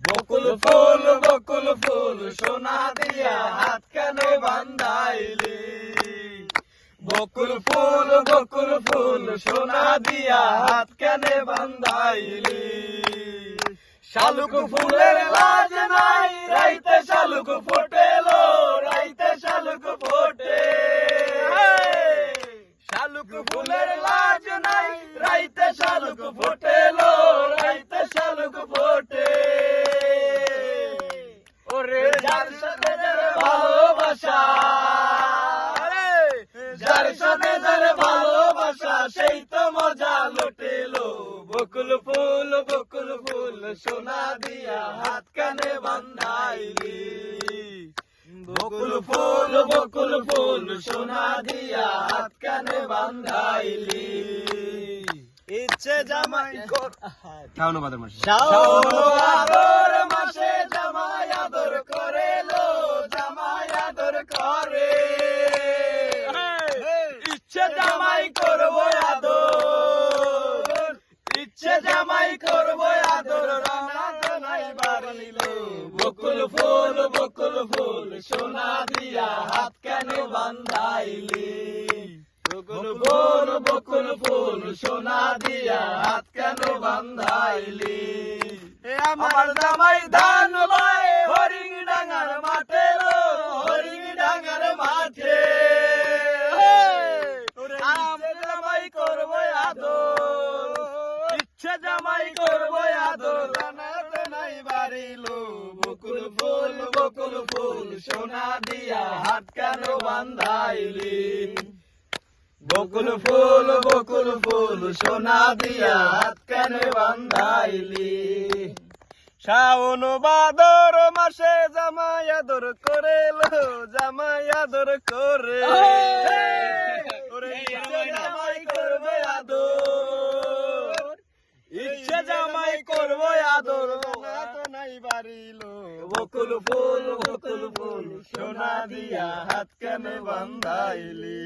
বকুল ফুল সোনা দিয়া হাত কানে বান্ধাইলি। বকুল ফুল সোনা দিয়া হাত কানে বান্ধাইলি। শালুক ফুলের লাজ নাই রাইতে শালুক ফোটেলো, রাইতে শালুক ফোটে। শালুক ফুলের লাজ নাই রাইতে শালুক ফোটেলো, রাইতে শালুক ফোটে। ওরে যার সাথে যার ভালোবাসা, যার সাথে যার ভালোবাসা সেই তো মজা লুটেলো। বকুল ফুল সোনা দিয়া হাত কানে বান্ধাইলি। বকুল ফুল সোনা দিয়া হাত কানে বান্ধাইলি। ইচ্ছে জামাই শাওন ভাদর মাসে শাওন মাসে জামাই আদর করে লো, জামাই আদর করে। ইচ্ছে জামাই করবো আদর, ইচ্ছে জামাই করবো আদর, রানা নাই বাড়িলো। বকুল ফুল সোনা দিয়া হাত কানে বান্ধাইলি। বকুল ফুল সোনা দিয়া হাত কানে বান্ধাইলি। আমার জামাই ধান ভাই হরিং ডাঙ্গার মাঠে লো, হরিং ডাঙ্গার মাঠে। আমার জামাই করবো আদর, ইচ্ছে জামাই করবো আদর, রানাতে নাই বাড়িলো। বকুল ফুল সোনা দিয়া হাত কানে বান্ধাইলি। বকুল ফুল সোনা দিয়া হাত কানে বান্ধাইলি। শাওন ভাদর মাসে জামাই আদর করে লো, জামাই আদর করে। ওরে ইচ্ছে জামাই করবে আদর, ইচ্ছে জামাই করবে আদর, না তো নাই বাড়িলো। বকুল ফুল সোনা দিয়া হাত কানে বান্ধাইলি।